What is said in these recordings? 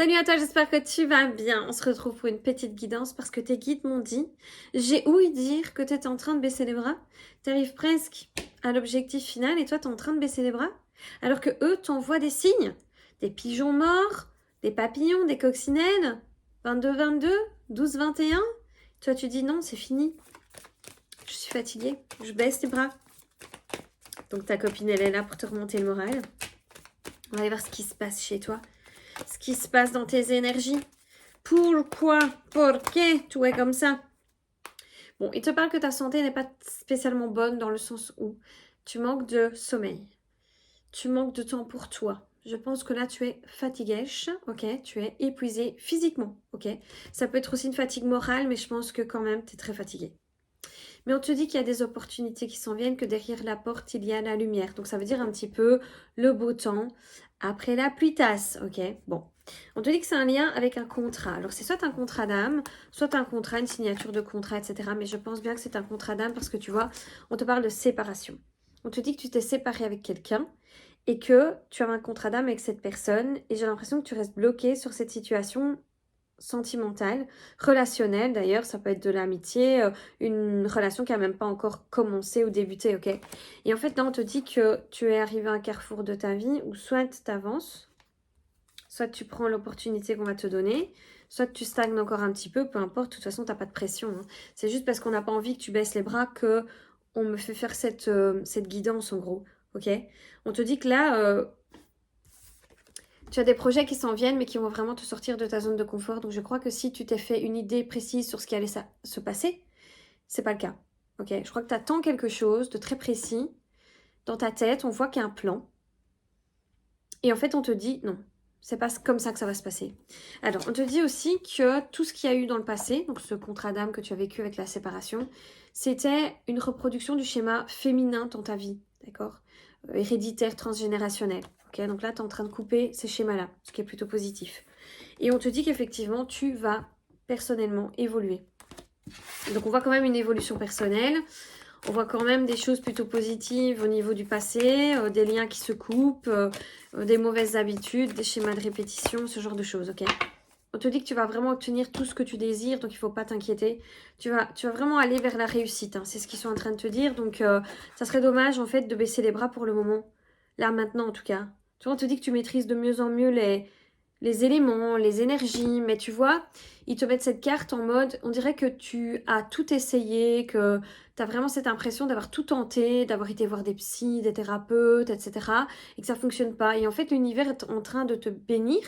Salut à toi, j'espère que tu vas bien. On se retrouve pour une petite guidance parce que tes guides m'ont dit, j'ai ouï dire que tu étais en train de baisser les bras. Tu arrives presque à l'objectif final et toi tu es en train de baisser les bras. Alors que eux t'envoient des signes, des pigeons morts, des papillons, des coccinelles, 22-22, 12-21. Toi tu dis non, c'est fini. Je suis fatiguée, je baisse les bras. Donc ta copine elle est là pour te remonter le moral. On va aller voir ce qui se passe chez toi. Ce qui se passe dans tes énergies. Pourquoi? Pourquoi tu es comme ça? Bon, il te parle que ta santé n'est pas spécialement bonne dans le sens où tu manques de sommeil. Tu manques de temps pour toi. Je pense que là, tu es fatiguée, ok? Tu es épuisée physiquement, ok? Ça peut être aussi une fatigue morale, mais je pense que quand même, tu es très fatiguée. Mais on te dit qu'il y a des opportunités qui s'en viennent, que derrière la porte, il y a la lumière. Donc ça veut dire un petit peu le beau temps après la pluie tasse, ok? Bon. On te dit que c'est un lien avec un contrat. Alors c'est soit un contrat d'âme, soit un contrat, une signature de contrat, etc. Mais je pense bien que c'est un contrat d'âme parce que tu vois, on te parle de séparation. On te dit que tu t'es séparé avec quelqu'un et que tu as un contrat d'âme avec cette personne et j'ai l'impression que tu restes bloqué sur cette situation sentimentale, relationnelle d'ailleurs, ça peut être de l'amitié, une relation qui n'a même pas encore commencé ou débuté, ok? Et en fait, là, on te dit que tu es arrivé à un carrefour de ta vie où soit tu avances, soit tu prends l'opportunité qu'on va te donner, soit tu stagnes encore un petit peu, peu importe, de toute façon, tu n'as pas de pression. Hein. C'est juste parce qu'on n'a pas envie que tu baisses les bras que on me fait faire cette guidance, en gros, ok? On te dit que là, tu as des projets qui s'en viennent, mais qui vont vraiment te sortir de ta zone de confort. Donc, je crois que si tu t'es fait une idée précise sur ce qui allait se passer, c'est pas le cas. Ok? Je crois que tu attends quelque chose de très précis dans ta tête. On voit qu'il y a un plan. Et en fait, on te dit non. C'est pas comme ça que ça va se passer. Alors, on te dit aussi que tout ce qu'il y a eu dans le passé, donc ce contrat d'âme que tu as vécu avec la séparation, c'était une reproduction du schéma féminin dans ta vie, d'accord? Héréditaire, transgénérationnel. Ok, donc là, tu es en train de couper ces schémas-là, ce qui est plutôt positif. Et on te dit qu'effectivement, tu vas personnellement évoluer. Donc on voit quand même une évolution personnelle. On voit quand même des choses plutôt positives au niveau du passé, des liens qui se coupent, des mauvaises habitudes, des schémas de répétition, ce genre de choses, ok? On te dit que tu vas vraiment obtenir tout ce que tu désires, donc il ne faut pas t'inquiéter. Tu vas vraiment aller vers la réussite, hein, c'est ce qu'ils sont en train de te dire. Donc ça serait dommage en fait de baisser les bras pour le moment. Là maintenant en tout cas. Tu vois, on te dit que tu maîtrises de mieux en mieux les éléments, les énergies, mais tu vois, ils te mettent cette carte en mode, on dirait que tu as tout essayé, que tu as vraiment cette impression d'avoir tout tenté, d'avoir été voir des psys, des thérapeutes, etc. et que ça fonctionne pas. Et en fait, l'univers est en train de te bénir,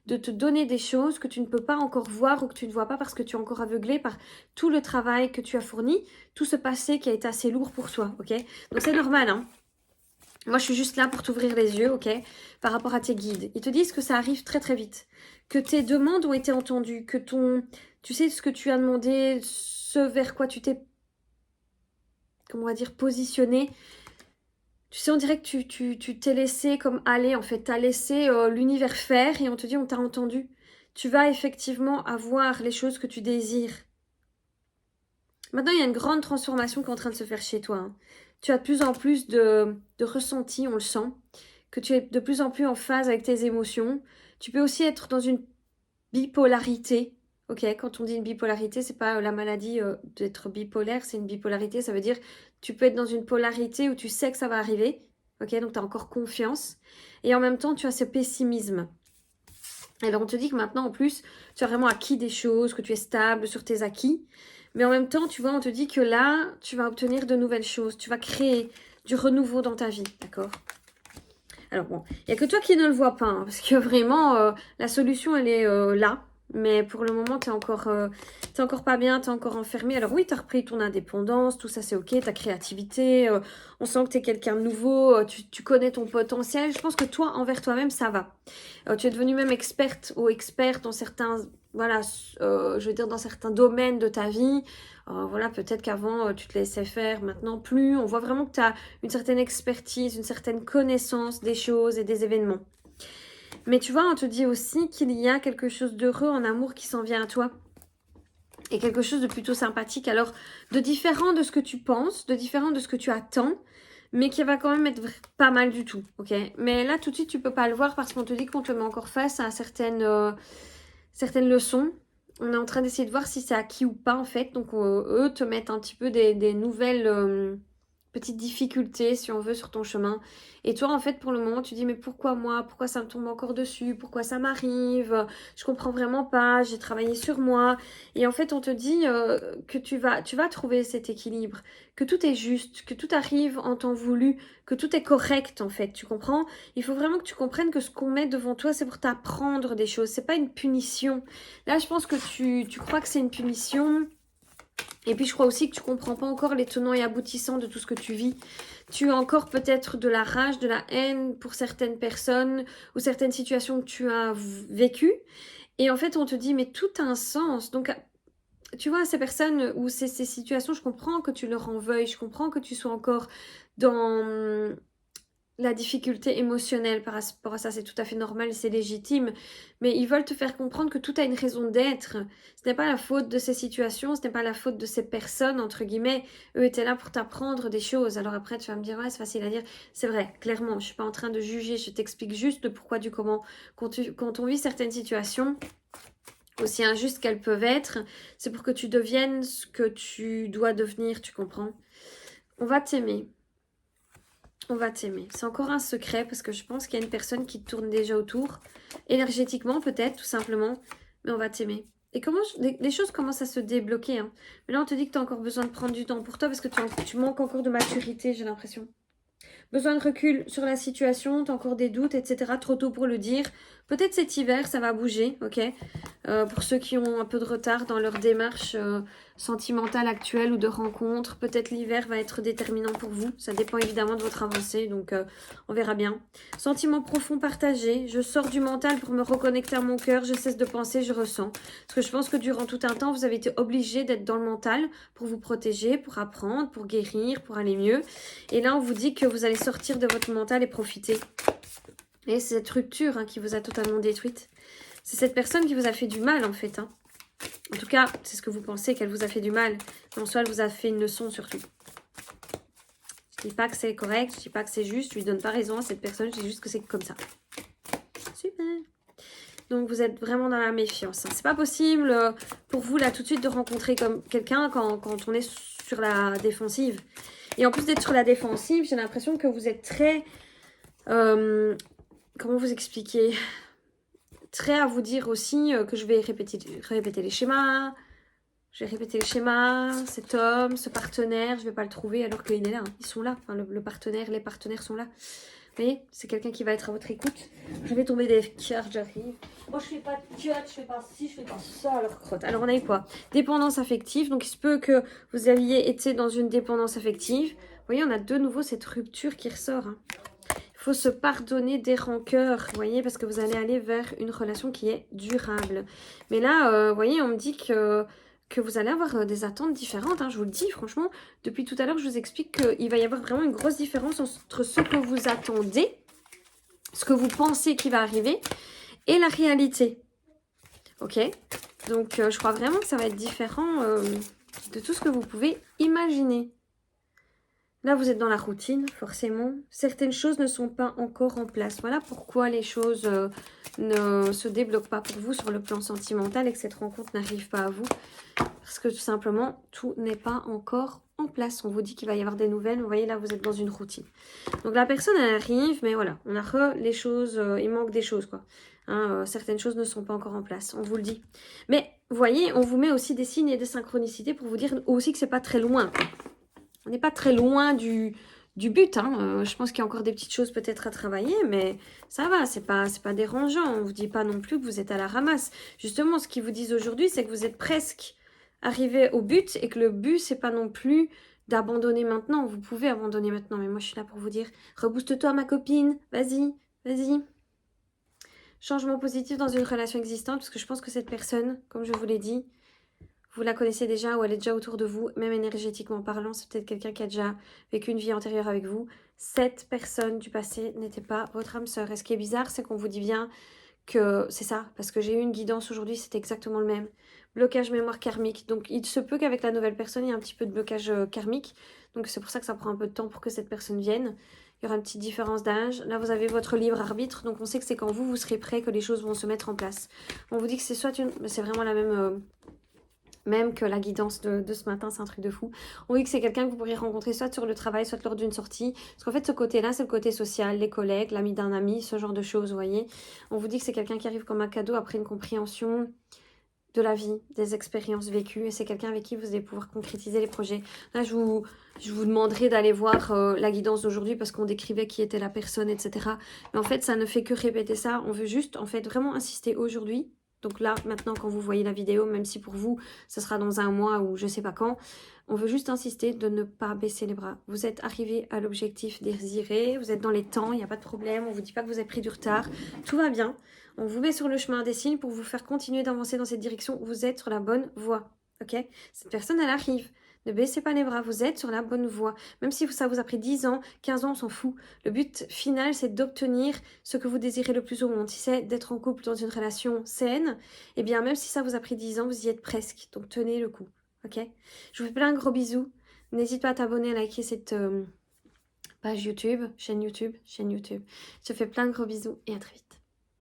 de te donner des choses que tu ne peux pas encore voir ou que tu ne vois pas parce que tu es encore aveuglé par tout le travail que tu as fourni, tout ce passé qui a été assez lourd pour toi, ok? Donc c'est normal, hein? Moi, je suis juste là pour t'ouvrir les yeux, ok, par rapport à tes guides. Ils te disent que ça arrive très très vite, que tes demandes ont été entendues, que tu sais ce que tu as demandé, ce vers quoi tu t'es, comment on va dire, positionné. Tu sais, on dirait que tu t'es laissé comme aller, en fait, t'as laissé l'univers faire et on te dit on t'a entendu. Tu vas effectivement avoir les choses que tu désires. Maintenant, il y a une grande transformation qui est en train de se faire chez toi. Hein. Tu as de plus en plus de ressenti, on le sent, que tu es de plus en plus en phase avec tes émotions. Tu peux aussi être dans une bipolarité. Ok, quand on dit une bipolarité, c'est pas la maladie d'être bipolaire, c'est une bipolarité. Ça veut dire tu peux être dans une polarité où tu sais que ça va arriver. Ok, donc tu as encore confiance. Et en même temps, tu as ce pessimisme. Alors on te dit que maintenant, en plus, tu as vraiment acquis des choses, que tu es stable sur tes acquis. Mais en même temps, tu vois, on te dit que là, tu vas obtenir de nouvelles choses. Tu vas créer du renouveau dans ta vie, d'accord? Alors bon, il n'y a que toi qui ne le vois pas, hein, parce que vraiment, la solution, elle est là. Mais pour le moment, t'es encore pas bien, t'es encore enfermé. Alors oui, t'as repris ton indépendance, tout ça c'est ok, ta créativité, on sent que t'es quelqu'un de nouveau, tu connais ton potentiel. Je pense que toi, envers toi-même, ça va. Tu es devenue même experte ou expert dans certains, voilà, je veux dire dans certains domaines de ta vie. Voilà, peut-être qu'avant, tu te laissais faire, maintenant plus. On voit vraiment que tu as une certaine expertise, une certaine connaissance des choses et des événements. Mais tu vois, on te dit aussi qu'il y a quelque chose d'heureux en amour qui s'en vient à toi. Et quelque chose de plutôt sympathique. Alors, de différent de ce que tu penses, de différent de ce que tu attends, mais qui va quand même être pas mal du tout, ok? Mais là, tout de suite, tu peux pas le voir parce qu'on te dit qu'on te met encore face à certaines leçons. On est en train d'essayer de voir si c'est acquis ou pas, en fait. Donc, eux te mettent un petit peu des nouvelles petites difficultés, si on veut, sur ton chemin. Et toi, en fait, pour le moment, tu dis, mais pourquoi moi? Pourquoi ça me tombe encore dessus? Pourquoi ça m'arrive? Je comprends vraiment pas, j'ai travaillé sur moi. Et en fait, on te dit que tu vas trouver cet équilibre, que tout est juste, que tout arrive en temps voulu, que tout est correct, en fait, tu comprends? Il faut vraiment que tu comprennes que ce qu'on met devant toi, c'est pour t'apprendre des choses, c'est pas une punition. Là, je pense que tu crois que c'est une punition. Et puis je crois aussi que tu comprends pas encore les tenants et aboutissants de tout ce que tu vis. Tu as encore peut-être de la rage, de la haine pour certaines personnes ou certaines situations que tu as vécues. Et en fait, on te dit, mais tout a un sens. Donc, tu vois, ces personnes ou ces situations, je comprends que tu leur en veuilles, je comprends que tu sois encore dans la difficulté émotionnelle par rapport à ça, c'est tout à fait normal, c'est légitime, mais ils veulent te faire comprendre que tout a une raison d'être. Ce n'est pas la faute de ces situations, ce n'est pas la faute de ces personnes, entre guillemets. Eux étaient là pour t'apprendre des choses. Alors après, tu vas me dire, ouais, c'est facile à dire. C'est vrai, clairement, je suis pas en train de juger, je t'explique juste le pourquoi du comment. Quand on vit certaines situations, aussi injustes qu'elles peuvent être, c'est pour que tu deviennes ce que tu dois devenir, tu comprends? On va t'aimer. On va t'aimer. C'est encore un secret parce que je pense qu'il y a une personne qui te tourne déjà autour. Énergétiquement peut-être, tout simplement. Mais on va t'aimer. Et comment les choses commencent à se débloquer. Hein. Mais là, on te dit que tu as encore besoin de prendre du temps pour toi parce que tu manques encore de maturité, j'ai l'impression. Besoin de recul sur la situation, tu as encore des doutes, etc. Trop tôt pour le dire. Peut-être cet hiver, ça va bouger, ok? Pour ceux qui ont un peu de retard dans leur démarche sentimentale actuelle ou de rencontre, peut-être l'hiver va être déterminant pour vous. Ça dépend évidemment de votre avancée, donc on verra bien. Sentiment profond partagé. Je sors du mental pour me reconnecter à mon cœur. Je cesse de penser, je ressens. Parce que je pense que durant tout un temps, vous avez été obligé d'être dans le mental pour vous protéger, pour apprendre, pour guérir, pour aller mieux. Et là, on vous dit que vous allez sortir de votre mental et profiter. Et c'est cette rupture qui vous a totalement détruite. C'est cette personne qui vous a fait du mal, en fait. En tout cas, c'est ce que vous pensez, qu'elle vous a fait du mal. Mais en soi, elle vous a fait une leçon, surtout. Je dis pas que c'est correct, je dis pas que c'est juste. Je lui donne pas raison à cette personne, je dis juste que c'est comme ça. Super. Donc, vous êtes vraiment dans la méfiance. C'est pas possible pour vous, là, tout de suite, de rencontrer comme quelqu'un quand on est sur la défensive. Et en plus d'être sur la défensive, j'ai l'impression que vous êtes très... comment vous expliquer? Très à vous dire aussi que je vais répéter les schémas. Je vais répéter les schémas. Cet homme, ce partenaire, je vais pas le trouver alors qu'il est là. Ils sont là. Enfin, le partenaire, les partenaires sont là. Vous voyez, c'est quelqu'un qui va être à votre écoute. Je vais tomber des cartes, j'arrive. Moi, je fais pas de cartes, je fais pas ci, je fais pas ça, alors crotte. Alors, on a eu quoi? Dépendance affective. Donc, il se peut que vous aviez été dans une dépendance affective. Vous voyez, on a de nouveau cette rupture qui ressort. Il faut se pardonner des rancœurs, vous voyez, parce que vous allez aller vers une relation qui est durable. Mais là, vous voyez, on me dit que vous allez avoir des attentes différentes. Je vous le dis, franchement, depuis tout à l'heure, je vous explique qu'il va y avoir vraiment une grosse différence entre ce que vous attendez, ce que vous pensez qui va arriver, et la réalité. Ok? Donc, je crois vraiment que ça va être différent de tout ce que vous pouvez imaginer. Là, vous êtes dans la routine, forcément. Certaines choses ne sont pas encore en place. Voilà pourquoi les choses ne se débloquent pas pour vous sur le plan sentimental et que cette rencontre n'arrive pas à vous. Parce que tout simplement, tout n'est pas encore en place. On vous dit qu'il va y avoir des nouvelles. Vous voyez, là, vous êtes dans une routine. Donc, la personne, elle arrive, mais voilà, on a les choses, il manque des choses, quoi. Certaines choses ne sont pas encore en place, on vous le dit. Mais, vous voyez, on vous met aussi des signes et des synchronicités pour vous dire aussi que c'est pas très loin. On n'est pas très loin du but. Je pense qu'il y a encore des petites choses peut-être à travailler, mais ça va, c'est pas dérangeant. On ne vous dit pas non plus que vous êtes à la ramasse. Justement, ce qu'ils vous disent aujourd'hui, c'est que vous êtes presque arrivé au but et que le but, c'est pas non plus d'abandonner maintenant. Vous pouvez abandonner maintenant, mais moi, je suis là pour vous dire, rebooste-toi, ma copine. Vas-y, vas-y. Changement positif dans une relation existante, parce que je pense que cette personne, comme je vous l'ai dit, vous la connaissez déjà ou elle est déjà autour de vous, même énergétiquement parlant, c'est peut-être quelqu'un qui a déjà vécu une vie antérieure avec vous. Cette personne du passé n'était pas votre âme sœur. Et ce qui est bizarre, c'est qu'on vous dit bien que c'est ça, parce que j'ai eu une guidance aujourd'hui, c'était exactement le même. Blocage mémoire karmique. Donc il se peut qu'avec la nouvelle personne, il y ait un petit peu de blocage karmique. Donc c'est pour ça que ça prend un peu de temps pour que cette personne vienne. Il y aura une petite différence d'âge. Là, vous avez votre libre arbitre. Donc on sait que c'est quand vous serez prêt que les choses vont se mettre en place. On vous dit que c'est soit une... C'est vraiment la même... Même que la guidance de ce matin, c'est un truc de fou. On dit que c'est quelqu'un que vous pourriez rencontrer soit sur le travail, soit lors d'une sortie. Parce qu'en fait, ce côté-là, c'est le côté social, les collègues, l'ami d'un ami, ce genre de choses, vous voyez. On vous dit que c'est quelqu'un qui arrive comme un cadeau après une compréhension de la vie, des expériences vécues. Et c'est quelqu'un avec qui vous allez pouvoir concrétiser les projets. Là, je vous demanderai d'aller voir la guidance d'aujourd'hui parce qu'on décrivait qui était la personne, etc. Mais en fait, ça ne fait que répéter ça. On veut juste, en fait, vraiment insister aujourd'hui. Donc là, maintenant, quand vous voyez la vidéo, même si pour vous, ce sera dans un mois ou je sais pas quand, on veut juste insister de ne pas baisser les bras. Vous êtes arrivé à l'objectif désiré, vous êtes dans les temps, il n'y a pas de problème, on ne vous dit pas que vous avez pris du retard, tout va bien. On vous met sur le chemin des signes pour vous faire continuer d'avancer dans cette direction. Vous êtes sur la bonne voie, ok? Cette personne, elle arrive. Ne baissez pas les bras, vous êtes sur la bonne voie. Même si ça vous a pris 10 ans, 15 ans, on s'en fout. Le but final, c'est d'obtenir ce que vous désirez le plus au monde. Si c'est d'être en couple dans une relation saine, eh bien, même si ça vous a pris 10 ans, vous y êtes presque. Donc, tenez le coup, ok? Je vous fais plein de gros bisous. N'hésite pas à t'abonner, à liker cette page YouTube, chaîne YouTube. Je te fais plein de gros bisous et à très vite.